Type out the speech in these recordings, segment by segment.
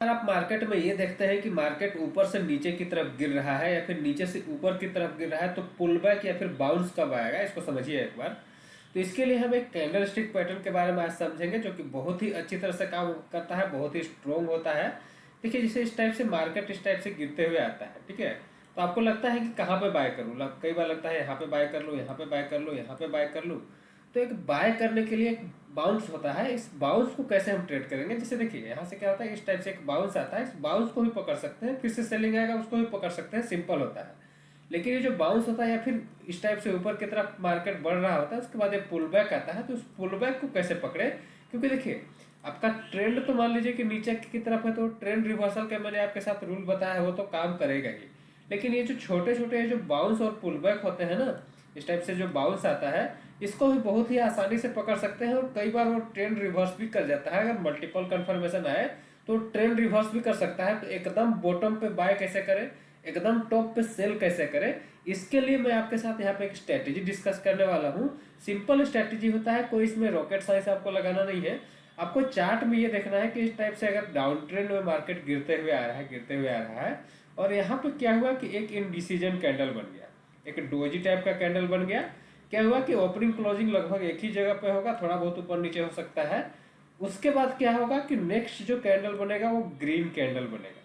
अगर आप मार्केट में ये देखते हैं कि मार्केट ऊपर से नीचे की तरफ गिर रहा है या फिर नीचे से ऊपर की तरफ गिर रहा है, तो पुल बैक या फिर बाउंस कब आएगा, इसको समझिए एक बार। तो इसके लिए हम एक कैंडल स्टिक पैटर्न के बारे में आज समझेंगे, जो कि बहुत ही अच्छी तरह से काम करता है, बहुत ही स्ट्रोंग होता है। देखिए, जैसे इस टाइप से मार्केट इस टाइप से गिरते हुए आता है, ठीक है। तो आपको लगता है कि कहाँ पे बाय करूँ, कई बार लगता है यहाँ पे बाय कर लूँ, यहाँ पे बाय कर लूँ, यहाँ पे बाय कर लूँ। तो एक बाय करने के लिए एक बाउंस होता है। इस बाउंस को कैसे हम ट्रेड करेंगे, जैसे देखिए यहाँ से क्या होता है, इस टाइप से एक बाउंस आता है, इस बाउंस को भी पकड़ सकते हैं, फिर से सेलिंग आएगा उसको भी पकड़ सकते हैं, सिंपल होता है। लेकिन ये जो बाउंस होता है या फिर इस टाइप से ऊपर की तरफ मार्केट बढ़ रहा होता है, उसके बाद एक पुल बैक आता है, तो उस पुल बैक को कैसे पकड़े। क्योंकि देखिए, आपका ट्रेंड तो मान लीजिए कि नीचे की तरफ है, तो ट्रेंड रिवर्सल का मैंने आपके साथ रूल बताया है, वो तो काम करेगा ही। लेकिन ये जो छोटे छोटे जो बाउंस और पुल बैक होते हैं ना, इस टाइप से जो बाउंस आता है, इसको भी बहुत ही आसानी से पकड़ सकते हैं, और कई बार वो ट्रेंड रिवर्स भी कर जाता है। अगर मल्टीपल कंफर्मेशन आए तो ट्रेंड रिवर्स भी कर सकता है। तो एकदम बॉटम पे बाय कैसे करें, एकदम टॉप पे सेल कैसे करें, इसके लिए मैं आपके साथ यहाँ पे एक स्ट्रेटेजी डिस्कस करने वाला हूँ। सिंपल स्ट्रेटेजी होता है, कोई इसमें रॉकेट साइंस आपको लगाना नहीं है। आपको चार्ट में ये देखना है कि इस टाइप से अगर डाउन ट्रेंड में मार्केट गिरते हुए आ रहा है, गिरते हुए आ रहा है, और यहाँ पे क्या हुआ कि एक इनडिसीजन कैंडल बन गया, एक डोजी टाइप का कैंडल बन गया। क्या हुआ कि ओपनिंग क्लोजिंग लगभग एक ही जगह पे होगा, थोड़ा बहुत ऊपर नीचे हो सकता है। उसके बाद क्या होगा कि नेक्स्ट जो कैंडल बनेगा वो ग्रीन कैंडल बनेगा,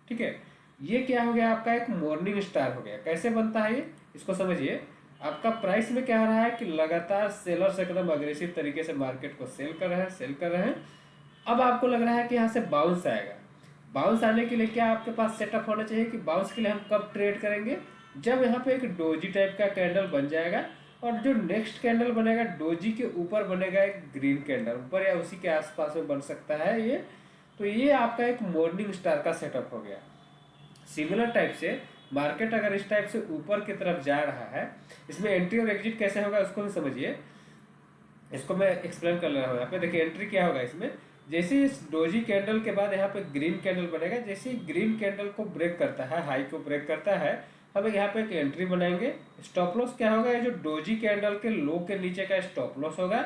ठीक है। ये क्या हो गया, आपका एक मॉर्निंग स्टार हो गया। कैसे बनता है ये, इसको समझिए। आपका प्राइस में क्या हो रहा है कि लगातार सेलर्स एकदम अग्रेसिव तरीके से मार्केट को सेल कर रहे हैं, सेल कर रहे हैं। अब आपको लग रहा है कि यहाँ से बाउंस आएगा। बाउंस आने के लिए क्या आपके पास सेटअप होना चाहिए कि बाउंस के लिए हम कब ट्रेड करेंगे, जब यहाँ पे एक डोजी टाइप का कैंडल बन जाएगा, और जो नेक्स्ट कैंडल बनेगा डोजी के ऊपर बनेगा एक ग्रीन कैंडल, ऊपर या उसी के आसपास में बन सकता है ये। तो ये आपका एक मॉर्निंग स्टार का सेटअप हो गया। सिमिलर टाइप से मार्केट अगर इस टाइप से ऊपर की तरफ जा रहा है, इसमें एंट्री और एग्जिट कैसे होगा उसको भी समझिए। इसको मैं एक्सप्लेन कर रहा हूँ। यहाँ पे देखिए एंट्री क्या होगा इसमें। जैसे ही इस डोजी कैंडल के बाद यहाँ पे ग्रीन कैंडल बनेगा, जैसे ही ग्रीन कैंडल को ब्रेक करता है, हाई को ब्रेक करता है, हम यहाँ पे एक एंट्री बनाएंगे। स्टॉप लॉस क्या होगा, ये जो डोजी कैंडल के लो के नीचे का स्टॉप लॉस होगा।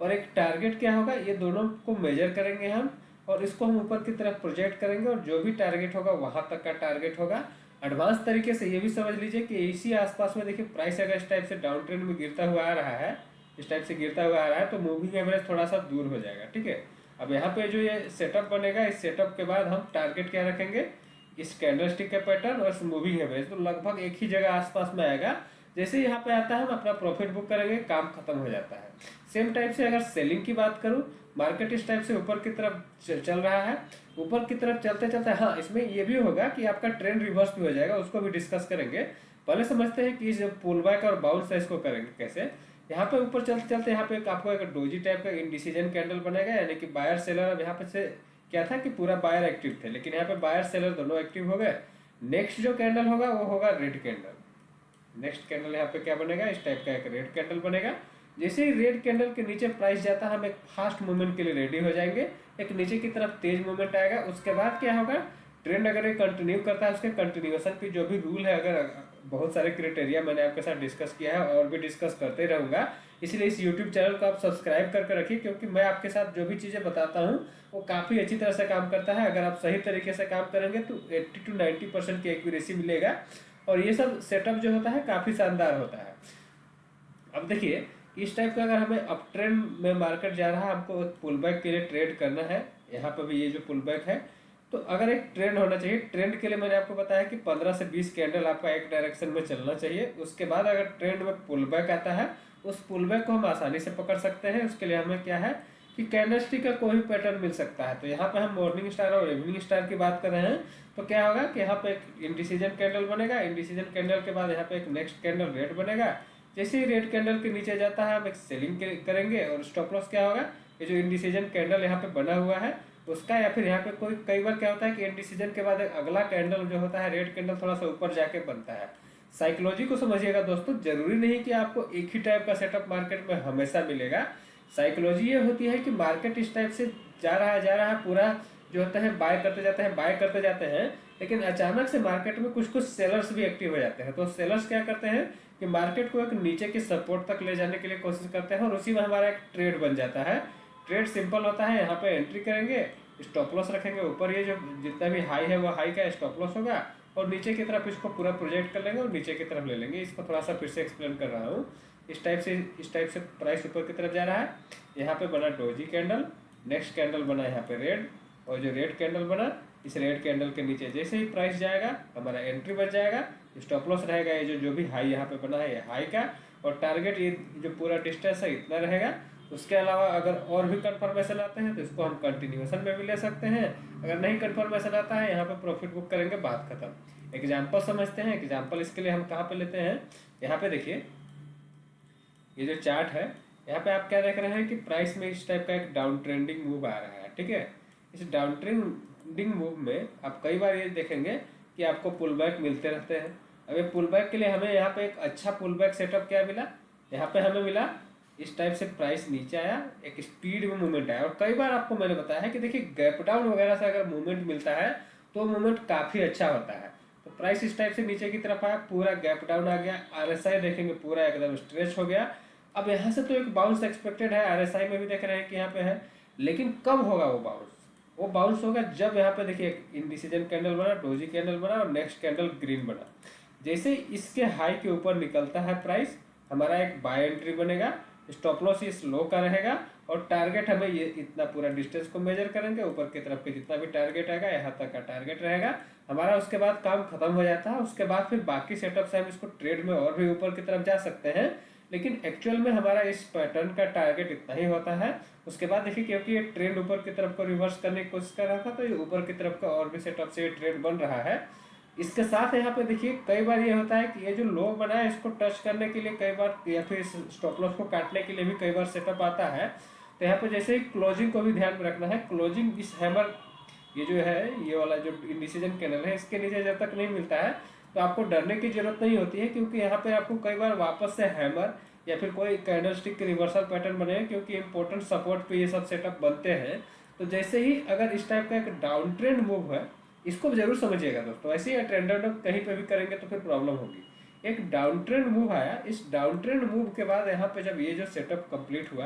और एक टारगेट क्या होगा, ये दोनों को मेजर करेंगे हम, और इसको हम ऊपर की तरफ प्रोजेक्ट करेंगे, और जो भी टारगेट होगा वहां तक का टारगेट होगा। एडवांस तरीके से ये भी समझ लीजिए कि इसी आसपास में देखिए, प्राइस अगर इस टाइप से डाउन ट्रेंड में गिरता हुआ आ रहा है, इस टाइप से गिरता हुआ आ रहा है, तो मूविंग एवरेज थोड़ा सा दूर हो जाएगा, ठीक है। अब यहाँ पे जो ये सेटअप बनेगा, इस सेटअप के बाद हम टारगेट क्या रखेंगे, इस कैंडलस्टिक का पैटर्न और इस मूविंग एवरेज, तो लगभग एक ही जगह आसपास में आएगा। जैसे यहाँ पे आता है हम अपना प्रॉफिट बुक करेंगे, काम खत्म हो जाता है। सेम टाइप से अगर सेलिंग की बात करूँ, मार्केट इस टाइप से ऊपर की तरफ चल रहा है, ऊपर की तरफ चलते चलते, हाँ इसमें ये भी होगा कि आपका ट्रेंड रिवर्स भी हो जाएगा, उसको भी डिस्कस करेंगे। पहले समझते हैं कि जो पुल बैक और बाउंस है इसको करेंगे कैसे। यहाँ पे ऊपर चलते चलते यहाँ पे आपको एक डोजी टाइप का इनडिसीजन कैंडल बनेगा, यानी कि बायर सेलर, अब यहाँ पे से क्या था कि पूरा बायर एक्टिव थे, लेकिन यहाँ पे बायर सेलर दोनों एक्टिव हो गए। नेक्स्ट जो कैंडल होगा वो होगा रेड कैंडल। नेक्स्ट कैंडल यहाँ पे क्या बनेगा, इस टाइप का एक रेड कैंडल बनेगा। जैसे ही रेड कैंडल के नीचे प्राइस जाता है, हम एक फास्ट मूवमेंट के लिए रेडी हो जाएंगे, एक नीचे की तरफ तेज मूवमेंट आएगा। उसके बाद क्या होगा, ट्रेंड अगर ये कंटिन्यू करता है, उसके कंटिन्यूएशन की जो भी रूल है, अगर बहुत सारे क्राइटेरिया मैंने आपके साथ डिस्कस किया है और भी डिस्कस करते रहूंगा, इसलिए इस यूट्यूब चैनल को आप सब्सक्राइब करके रखिए, क्योंकि मैं आपके साथ जो भी चीज़ें बताता हूँ वो काफ़ी अच्छी तरह से काम करता है। अगर आप सही तरीके से काम करेंगे तो 80 to 90% की एक्यूरेसी मिलेगा, और ये सब सेटअप जो होता है काफ़ी शानदार होता है। अब देखिए, इस टाइप का अगर हमें अप ट्रेंड में मार्केट जा रहा है, हमको पुल बैक के लिए ट्रेड करना है, यहाँ पर भी ये जो पुल बैक है, तो अगर एक ट्रेंड होना चाहिए, ट्रेंड के लिए मैंने आपको बताया कि 15 से 20 कैंडल आपका एक डायरेक्शन में चलना चाहिए। उसके बाद अगर ट्रेंड में पुल बैक आता है, उस पुल बैक को हम आसानी से पकड़ सकते हैं। उसके लिए हमें क्या है कि कैंडलस्टिक का कोई भी पैटर्न मिल सकता है। तो यहाँ पे हम मॉर्निंग स्टार और इवनिंग स्टार की बात कर रहे हैं, तो क्या होगा कि यहाँ पे एक इंडिसीजन कैंडल बनेगा, इंडिसीजन कैंडल के बाद यहाँ पे एक नेक्स्ट कैंडल रेड बनेगा। जैसे ही रेड कैंडल के नीचे जाता है, हम एक सेलिंग करेंगे, और स्टॉप लॉस क्या होगा, ये जो इंडिसीजन कैंडल यहाँ पे बना हुआ है उसका, या फिर यहाँ पे कोई कई बार क्या होता है कि इंडिसीजन के बाद अगला कैंडल जो होता है रेड कैंडल थोड़ा सा ऊपर जाके बनता है। साइकोलॉजी को समझिएगा दोस्तों, जरूरी नहीं कि आपको एक ही टाइप का सेटअप मार्केट में हमेशा मिलेगा। साइकोलॉजी ये होती है कि मार्केट इस टाइप से जा रहा है पूरा, जो होता है बाय करते जाते हैं, बाय करते जाते हैं, लेकिन अचानक से मार्केट में कुछ कुछ सेलर्स भी एक्टिव हो जाते हैं। तो सेलर्स क्या करते हैं कि मार्केट को एक नीचे की सपोर्ट तक ले जाने के लिए कोशिश करते हैं, और उसी में हमारा एक ट्रेड बन जाता है। ट्रेड सिंपल होता है, यहाँ पे एंट्री करेंगे, स्टॉप लॉस रखेंगे ऊपर, ये जो जितना भी हाई है वो हाई का स्टॉप लॉस होगा, और नीचे की तरफ इसको पूरा प्रोजेक्ट कर लेंगे और नीचे की तरफ ले लेंगे। इसको थोड़ा सा फिर से एक्सप्लेन कर रहा हूँ। इस टाइप से प्राइस ऊपर की तरफ जा रहा है। यहाँ पे बना डोजी कैंडल, नेक्स्ट कैंडल बना यहाँ पे रेड, और जो रेड कैंडल बना, इस रेड कैंडल के नीचे जैसे ही प्राइस जाएगा हमारा एंट्री बच जाएगा, स्टॉप लॉस रहेगा ये जो भी हाई यहाँ पे बना है ये हाई का, और टारगेट ये जो पूरा डिस्टेंस है इतना रहेगा। उसके अलावा अगर और भी कंफर्मेशन आते हैं तो इसको हम कंटिन्यूएशन में भी ले सकते हैं। अगर नहीं कंफर्मेशन आता है यहाँ पे प्रॉफिट बुक करेंगे, बात खत्म। एग्जाम्पल समझते हैं। एग्जाम्पल इसके लिए हम कहाँ पे लेते हैं, यहाँ पे देखिए ये जो चार्ट है, यहाँ पे आप क्या देख रहे हैं कि प्राइस में इस टाइप का एक डाउन ट्रेंडिंग मूव आ रहा है, ठीक है। इस डाउन ट्रेंडिंग मूव में आप कई बार ये देखेंगे कि आपको पुल बैक मिलते रहते हैं। अब ये पुल बैक के लिए हमें यहाँ पे एक अच्छा पुल बैक सेटअप क्या मिला, यहाँ पे हमें मिला इस टाइप से प्राइस नीचे आया, एक स्पीड में मूवमेंट आया। और कई बार आपको मैंने बताया है कि देखिए गैप डाउन वगैरह से अगर मूवमेंट मिलता है तो मूवमेंट काफ़ी अच्छा होता है। तो प्राइस इस टाइप से नीचे की तरफ आया, पूरा गैप डाउन आ गया, आरएसआई देखेंगे पूरा एकदम स्ट्रेच हो गया। अब यहाँ से तो एक बाउंस एक्सपेक्टेड है, आरएसआई में भी देख रहे हैं कि यहाँ पे है, लेकिन कब होगा वो बाउंस? वो बाउंस होगा जब यहाँ पे देखिए इंडिसीजन कैंडल बना, डोजी कैंडल बना और नेक्स्ट कैंडल ग्रीन बना। जैसे इसके हाई के ऊपर निकलता है प्राइस, हमारा एक बाय एंट्री बनेगा, स्टॉप लॉस इस लो का रहेगा, और टारगेट हमें ये इतना पूरा डिस्टेंस को मेजर करेंगे, ऊपर की तरफ के जितना भी टारगेट आएगा यहाँ तक का टारगेट रहेगा हमारा। उसके बाद काम खत्म हो जाता है। उसके बाद फिर बाकी सेटअप से हम इसको ट्रेड में और भी ऊपर की तरफ जा सकते हैं, लेकिन एक्चुअल में हमारा इस पैटर्न का टारगेट इतना ही होता है। उसके बाद देखिए क्योंकि ये ट्रेंड ऊपर की तरफ को रिवर्स करने की कोशिश कर रहा था, तो ये ऊपर की तरफ का और भी सेटअप से ये ट्रेंड बन रहा है। इसके साथ यहाँ पे देखिए कई बार ये होता है कि ये जो लो बना है इसको टच करने के लिए कई बार, या फिर स्टॉप लॉस को काटने के लिए भी कई बार सेटअप आता है। तो यहाँ पे जैसे ही क्लोजिंग को भी ध्यान में रखना है। क्लोजिंग इस हैमर, ये जो है ये वाला जो इंडिसीजन कैंडल है, इसके नीचे जब तक नहीं मिलता है तो आपको डरने की जरूरत नहीं होती है, क्योंकि यहाँ पे आपको कई बार वापस से हैमर या फिर कोई कैंडल स्टिक के रिवर्सल पैटर्न बने, क्योंकि इंपॉर्टेंट सपोर्ट पे ये सब सेटअप बनते हैं। तो जैसे ही अगर इस टाइप का एक डाउन ट्रेंड मूव है, इसको जरूर समझिएगा दोस्तों। ऐसे ही ट्रेंड कहीं पे भी करेंगे तो फिर प्रॉब्लम होगी। एक डाउन ट्रेंड मूव आया, इस डाउन ट्रेंड मूव के बाद यहाँ पे जब ये जो सेटअप कंप्लीट हुआ,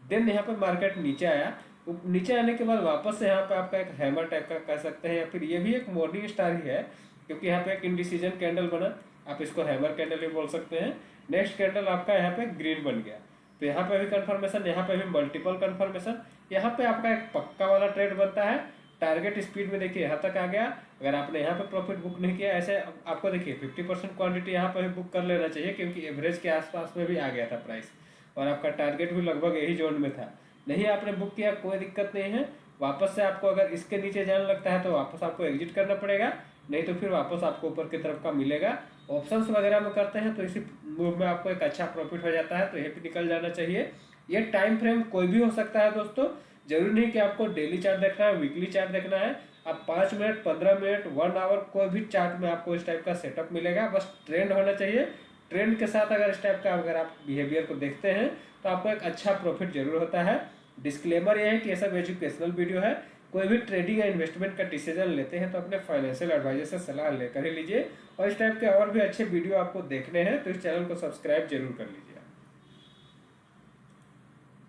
देन यहाँ पे मार्केट नीचे आया। नीचे आने के बाद वापस से यहाँ पे आपका एक हैमर टाइप का कह सकते हैं, या फिर ये भी एक मॉर्निंग स्टार ही है, क्योंकि यहाँ पे एक इंडिसीजन कैंडल बना, आप इसको हैमर कैंडल भी बोल सकते हैं। नेक्स्ट कैंडल आपका यहाँ पे ग्रीन बन गया, तो यहाँ पे भी कंफर्मेशन, यहाँ पे भी मल्टीपल कंफर्मेशन। यहाँ पे आपका एक पक्का वाला ट्रेड बनता है। टारगेट स्पीड में देखिए यहाँ तक आ गया। अगर आपने यहाँ पे प्रॉफिट बुक नहीं किया, ऐसे आपको देखिए 50% क्वांटिटी यहाँ पे भी बुक कर लेना चाहिए, क्योंकि एवरेज के आसपास में भी आ गया था प्राइस, और आपका टारगेट भी लगभग यही जोन में था। नहीं आपने बुक किया, कोई दिक्कत नहीं है। वापस से आपको अगर इसके नीचे जाने लगता है तो वापस आपको एग्जिट करना पड़ेगा, नहीं तो फिर वापस आपको ऊपर की तरफ का मिलेगा। ऑप्शंस वगैरह में करते हैं तो इसी मूव में आपको एक अच्छा प्रॉफिट हो जाता है, तो ये भी निकल जाना चाहिए। ये टाइम फ्रेम कोई भी हो सकता है दोस्तों, जरूरी नहीं कि आपको डेली चार्ट देखना है, वीकली चार्ट देखना है। आप 5 मिनट, 15 मिनट, 1 आवर कोई भी चार्ट में आपको इस टाइप का सेटअप मिलेगा, बस ट्रेंड होना चाहिए। ट्रेंड के साथ अगर इस टाइप का अगर आप बिहेवियर को देखते हैं तो आपको एक अच्छा प्रॉफिट जरूर होता है। डिस्क्लेमर ये है कि ये सब एजुकेशनल वीडियो है। कोई भी ट्रेडिंग या इन्वेस्टमेंट का डिसीजन लेते हैं तो अपने फाइनेंशियल एडवाइजर से सलाह लेकर ही लीजिए। और इस टाइप के और भी अच्छे वीडियो आपको देखने हैं तो इस चैनल को सब्सक्राइब जरूर कर लीजिए।